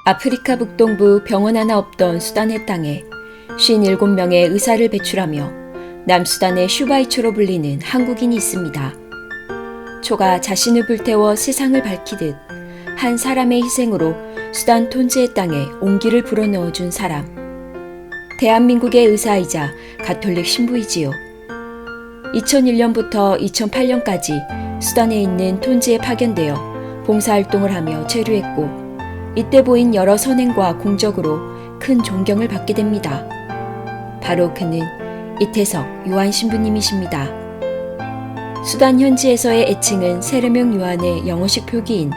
아프리카 북동부 병원 하나 없던 수단의 땅에 57명의 의사를 배출하며 남수단의 슈바이초로 불리는 한국인이 있습니다. 초가 자신을 불태워 세상을 밝히듯 한 사람의 희생으로 수단 톤즈의 땅에 온기를 불어넣어준 사람. 대한민국의 의사이자 가톨릭 신부이지요. 2001년부터 2008년까지 수단에 있는 톤즈에 파견되어 봉사활동을 하며 체류했고 이때 보인 여러 선행과 공적으로 큰 존경을 받게 됩니다. 바로 그는 이태석 요한 신부님이십니다. 수단 현지에서의 애칭은 세례명 요한의 영어식 표기인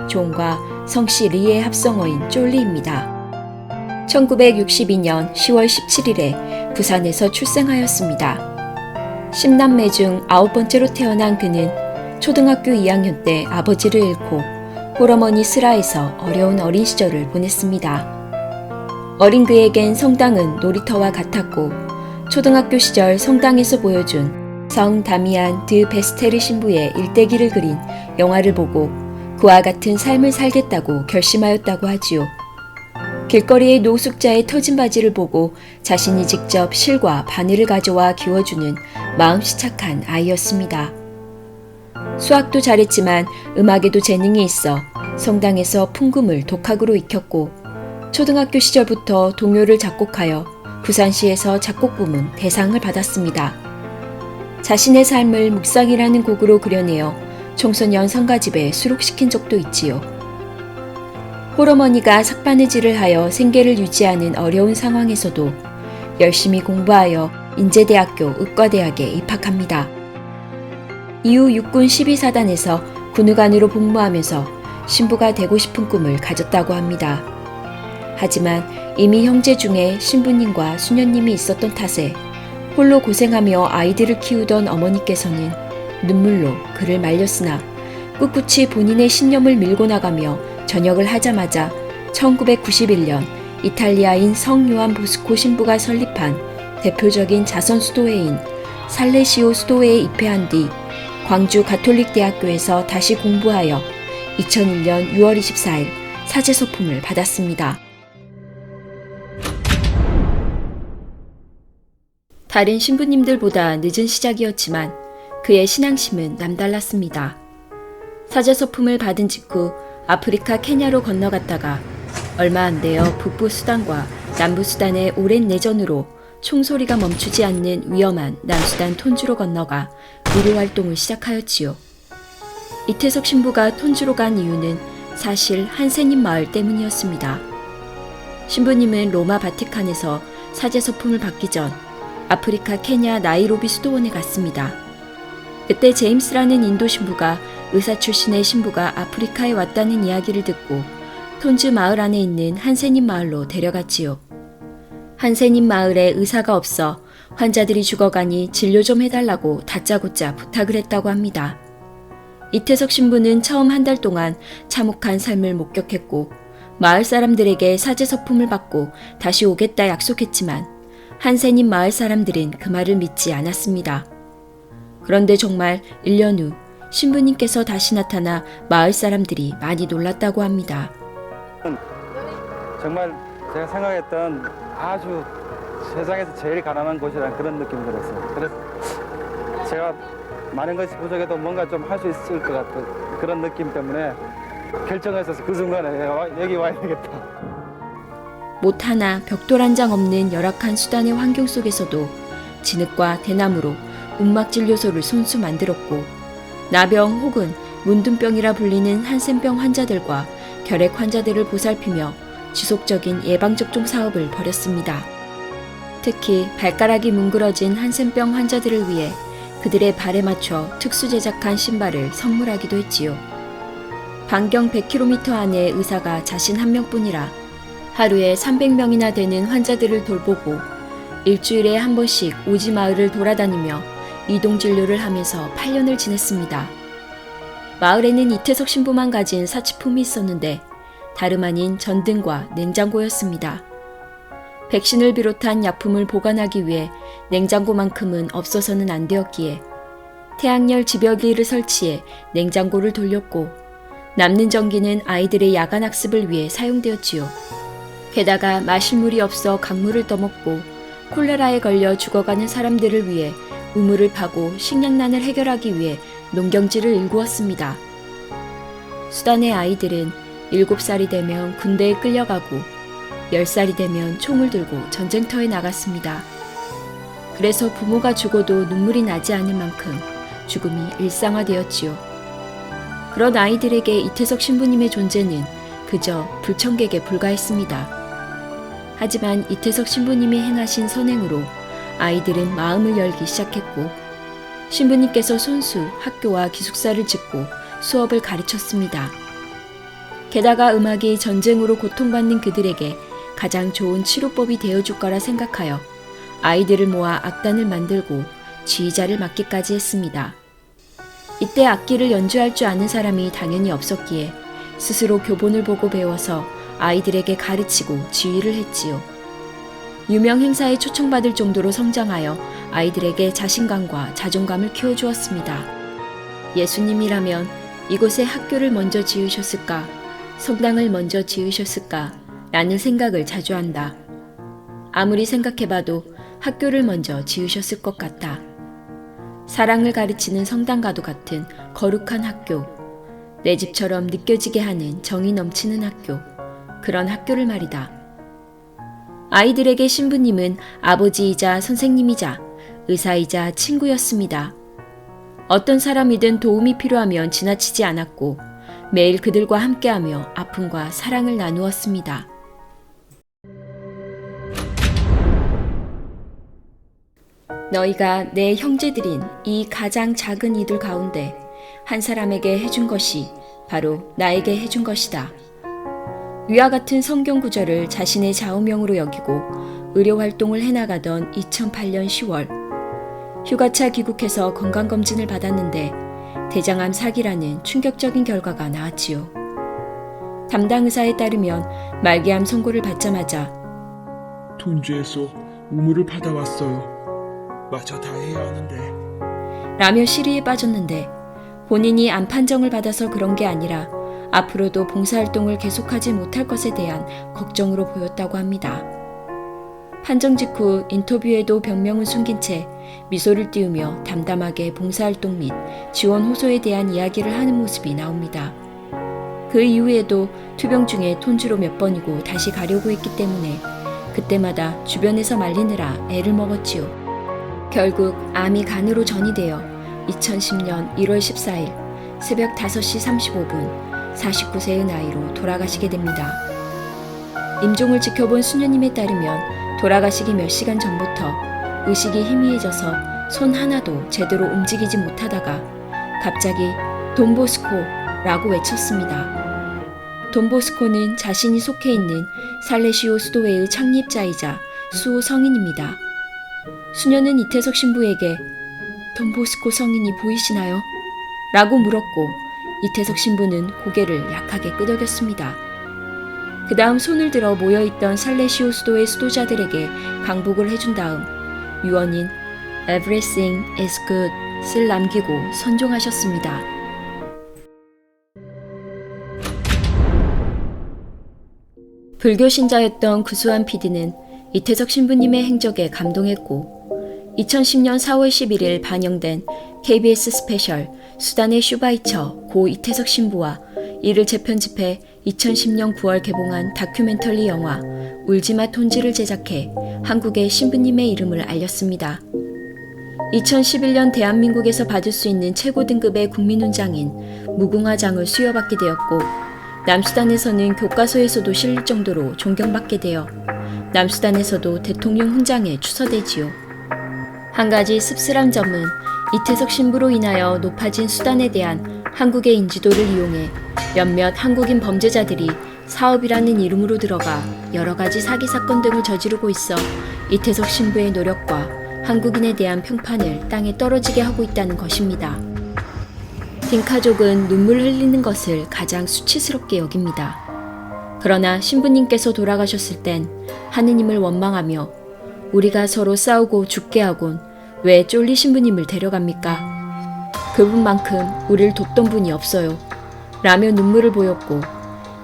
존과 성씨 리의 합성어인 쫄리입니다. 1962년 10월 17일에 부산에서 출생하였습니다. 10남매 중 9번째로 태어난 그는 초등학교 2학년 때 아버지를 잃고 홀어머니 슬하에서 어려운 어린 시절을 보냈습니다. 어린 그에겐 성당은 놀이터와 같았고 초등학교 시절 성당에서 보여준 성 다미안 드 베스테르 신부의 일대기를 그린 영화를 보고 그와 같은 삶을 살겠다고 결심하였다고 하지요. 길거리의 노숙자의 터진 바지를 보고 자신이 직접 실과 바늘을 가져와 기워주는 마음씨 착한 아이였습니다. 수학도 잘했지만 음악에도 재능이 있어 성당에서 풍금을 독학으로 익혔고 초등학교 시절부터 동요를 작곡하여 부산시에서 작곡부문 대상을 받았습니다. 자신의 삶을 묵상이라는 곡으로 그려내어 청소년 성가집에 수록시킨 적도 있지요. 홀어머니가 삭바느질을 하여 생계를 유지하는 어려운 상황에서도 열심히 공부하여 인제대학교 의과대학에 입학합니다. 이후 육군 12사단에서 군의관으로 복무하면서 신부가 되고 싶은 꿈을 가졌다고 합니다. 하지만 이미 형제 중에 신부님과 수녀님이 있었던 탓에 홀로 고생하며 아이들을 키우던 어머니께서는 눈물로 그를 말렸으나 꿋꿋이 본인의 신념을 밀고 나가며 전역을 하자마자 1991년 이탈리아인 성 요한 보스코 신부가 설립한 대표적인 자선 수도회인 살레시오 수도회에 입회한 뒤 광주 가톨릭대학교에서 다시 공부하여 2001년 6월 24일 사제소품을 받았습니다. 다른 신부님들보다 늦은 시작이었지만 그의 신앙심은 남달랐습니다. 사제소품을 받은 직후 아프리카 케냐로 건너갔다가 얼마 안 되어 북부 수단과 남부 수단의 오랜 내전으로 총소리가 멈추지 않는 위험한 남수단 톤주로 건너가 의료활동을 시작하였지요. 이태석 신부가 톤주로 간 이유는 사실 한센님 마을 때문이었습니다. 신부님은 로마 바티칸에서 사제소품을 받기 전 아프리카 케냐 나이로비 수도원에 갔습니다. 그때 제임스라는 인도 신부가 의사 출신의 신부가 아프리카에 왔다는 이야기를 듣고 톤즈 마을 안에 있는 한센님 마을로 데려갔지요. 한센님 마을에 의사가 없어 환자들이 죽어가니 진료 좀 해달라고 다짜고짜 부탁을 했다고 합니다. 이태석 신부는 처음 한 달 동안 참혹한 삶을 목격했고 마을 사람들에게 사제서품을 받고 다시 오겠다 약속했지만 한센님 마을 사람들은 그 말을 믿지 않았습니다. 그런데 정말 1년 후 신부님께서 다시 나타나 마을 사람들이 많이 놀랐다고 합니다. 정말 제가 생각했던 아주 세상에서 제일 가난한 곳이라는 그런 느낌이 들었어요. 그래서 제가 많은 것이 부족해도 뭔가 좀 할 수 있을 것 같은 그런 느낌 때문에 결정했어서 그 순간에 여기 와야 되겠다. 못 하나 벽돌 한 장 없는 열악한 수단의 환경 속에서도 진흙과 대나무로 움막진료소를 손수 만들었고 나병 혹은 문둥병이라 불리는 한센병 환자들과 결핵 환자들을 보살피며 지속적인 예방접종 사업을 벌였습니다. 특히 발가락이 뭉그러진 한센병 환자들을 위해 그들의 발에 맞춰 특수 제작한 신발을 선물하기도 했지요. 반경 100km 안에 의사가 자신 한 명뿐이라 하루에 300명이나 되는 환자들을 돌보고 일주일에 한 번씩 오지 마을을 돌아다니며 이동진료를 하면서 8년을 지냈습니다. 마을에는 이태석 신부만 가진 사치품이 있었는데 다름 아닌 전등과 냉장고였습니다. 백신을 비롯한 약품을 보관하기 위해 냉장고만큼은 없어서는 안 되었기에 태양열 집열기를 설치해 냉장고를 돌렸고 남는 전기는 아이들의 야간 학습을 위해 사용되었지요. 게다가 마실 물이 없어 강물을 떠먹고 콜레라에 걸려 죽어가는 사람들을 위해 우물을 파고 식량난을 해결하기 위해 농경지를 일구었습니다. 수단의 아이들은 7살이 되면 군대에 끌려가고 10살이 되면 총을 들고 전쟁터에 나갔습니다. 그래서 부모가 죽어도 눈물이 나지 않을 만큼 죽음이 일상화되었지요. 그런 아이들에게 이태석 신부님의 존재는 그저 불청객에 불과했습니다. 하지만 이태석 신부님이 행하신 선행으로 아이들은 마음을 열기 시작했고 신부님께서 손수 학교와 기숙사를 짓고 수업을 가르쳤습니다. 게다가 음악이 전쟁으로 고통받는 그들에게 가장 좋은 치료법이 되어줄 거라 생각하여 아이들을 모아 악단을 만들고 지휘자를 맡기까지 했습니다. 이때 악기를 연주할 줄 아는 사람이 당연히 없었기에 스스로 교본을 보고 배워서 아이들에게 가르치고 지휘를 했지요. 유명 행사에 초청받을 정도로 성장하여 아이들에게 자신감과 자존감을 키워주었습니다. 예수님이라면 이곳에 학교를 먼저 지으셨을까, 성당을 먼저 지으셨을까 라는 생각을 자주 한다. 아무리 생각해봐도 학교를 먼저 지으셨을 것 같다. 사랑을 가르치는 성당과도 같은 거룩한 학교, 내 집처럼 느껴지게 하는 정이 넘치는 학교, 그런 학교를 말이다. 아이들에게 신부님은 아버지이자 선생님이자 의사이자 친구였습니다. 어떤 사람이든 도움이 필요하면 지나치지 않았고 매일 그들과 함께하며 아픔과 사랑을 나누었습니다. 너희가 내 형제들인 이 가장 작은 이들 가운데 한 사람에게 해준 것이 바로 나에게 해준 것이다. 위와 같은 성경 구절을 자신의 좌우명으로 여기고 의료활동을 해나가던 2008년 10월 휴가차 귀국해서 건강검진을 받았는데 대장암 사기라는 충격적인 결과가 나왔지요. 담당 의사에 따르면 말기암 선고를 받자마자 톤주에서 우물을 받아왔어요. 마저 다 해야 하는데. 라며 시리에 빠졌는데 본인이 암 판정을 받아서 그런 게 아니라 앞으로도 봉사활동을 계속하지 못할 것에 대한 걱정으로 보였다고 합니다. 판정 직후 인터뷰에도 병명을 숨긴 채 미소를 띄우며 담담하게 봉사활동 및 지원 호소에 대한 이야기를 하는 모습이 나옵니다. 그 이후에도 투병 중에 톤주로 몇 번이고 다시 가려고 했기 때문에 그때마다 주변에서 말리느라 애를 먹었지요. 결국 암이 간으로 전이되어 2010년 1월 14일 새벽 5시 35분 49세의 나이로 돌아가시게 됩니다. 임종을 지켜본 수녀님에 따르면 돌아가시기 몇 시간 전부터 의식이 희미해져서 손 하나도 제대로 움직이지 못하다가 갑자기 돈보스코라고 외쳤습니다. 돈보스코는 자신이 속해 있는 살레시오 수도회의 창립자이자 수호 성인입니다. 수녀는 이태석 신부에게 돈보스코 성인이 보이시나요? 라고 물었고 이태석 신부는 고개를 약하게 끄덕였습니다. 그 다음 손을 들어 모여있던 살레시오 수도의 수도자들에게 강복을 해준 다음 유언인 Everything is good을 남기고 선종하셨습니다. 불교 신자였던 구수한 PD는 이태석 신부님의 행적에 감동했고 2010년 4월 11일 반영된 KBS 스페셜 수단의 슈바이처 고 이태석 신부와 이를 재편집해 2010년 9월 개봉한 다큐멘터리 영화 울지마 톤지를 제작해 한국의 신부님의 이름을 알렸습니다. 2011년 대한민국에서 받을 수 있는 최고 등급의 국민훈장인 무궁화장을 수여받게 되었고 남수단에서는 교과서에서도 실릴 정도로 존경받게 되어 남수단에서도 대통령 훈장에 추서되지요. 한 가지 씁쓸한 점은 이태석 신부로 인하여 높아진 수단에 대한 한국의 인지도를 이용해 몇몇 한국인 범죄자들이 사업이라는 이름으로 들어가 여러 가지 사기 사건 등을 저지르고 있어 이태석 신부의 노력과 한국인에 대한 평판을 땅에 떨어지게 하고 있다는 것입니다. 딩카족은 눈물 흘리는 것을 가장 수치스럽게 여깁니다. 그러나 신부님께서 돌아가셨을 땐 하느님을 원망하며 우리가 서로 싸우고 죽게 하곤 왜 쫄리 신부님을 데려갑니까? 그분만큼 우리를 돕던 분이 없어요. 라며 눈물을 보였고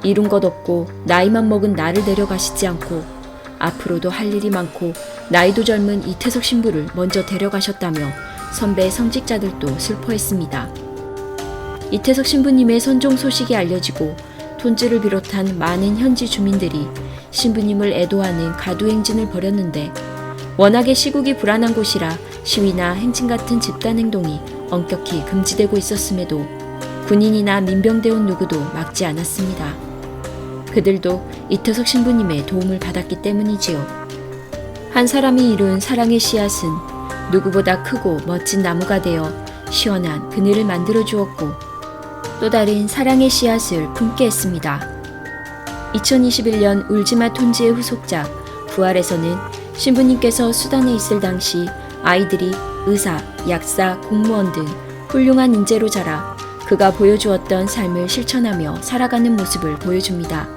이룬 것 없고 나이만 먹은 나를 데려가시지 않고 앞으로도 할 일이 많고 나이도 젊은 이태석 신부를 먼저 데려가셨다며 선배 성직자들도 슬퍼했습니다. 이태석 신부님의 선종 소식이 알려지고 톤즈를 비롯한 많은 현지 주민들이 신부님을 애도하는 가두행진을 벌였는데 워낙에 시국이 불안한 곳이라 시위나 행진 같은 집단 행동이 엄격히 금지되고 있었음에도 군인이나 민병대원 누구도 막지 않았습니다. 그들도 이태석 신부님의 도움을 받았기 때문이지요. 한 사람이 이룬 사랑의 씨앗은 누구보다 크고 멋진 나무가 되어 시원한 그늘을 만들어 주었고 또 다른 사랑의 씨앗을 품게 했습니다. 2021년 울지마 톤지의 후속작 부활에서는 신부님께서 수단에 있을 당시 아이들이 의사, 약사, 공무원 등 훌륭한 인재로 자라 그가 보여주었던 삶을 실천하며 살아가는 모습을 보여줍니다.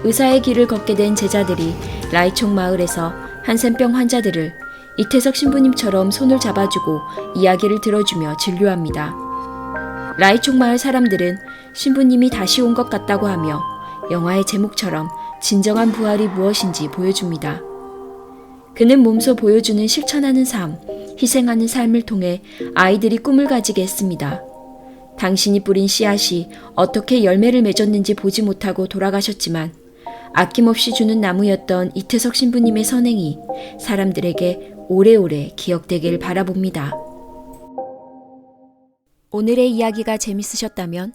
의사의 길을 걷게 된 제자들이 라이총 마을에서 한센병 환자들을 이태석 신부님처럼 손을 잡아주고 이야기를 들어주며 진료합니다. 라이총 마을 사람들은 신부님이 다시 온 것 같다고 하며 영화의 제목처럼 진정한 부활이 무엇인지 보여줍니다. 그는 몸소 보여주는 실천하는 삶, 희생하는 삶을 통해 아이들이 꿈을 가지게 했습니다. 당신이 뿌린 씨앗이 어떻게 열매를 맺었는지 보지 못하고 돌아가셨지만 아낌없이 주는 나무였던 이태석 신부님의 선행이 사람들에게 오래오래 기억되길 바라봅니다. 오늘의 이야기가 재밌으셨다면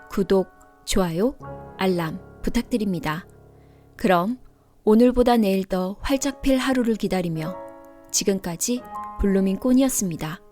구독, 좋아요, 알람 부탁드립니다. 그럼 오늘보다 내일 더 활짝 필 하루를 기다리며 지금까지 블루밍 꽃이었습니다.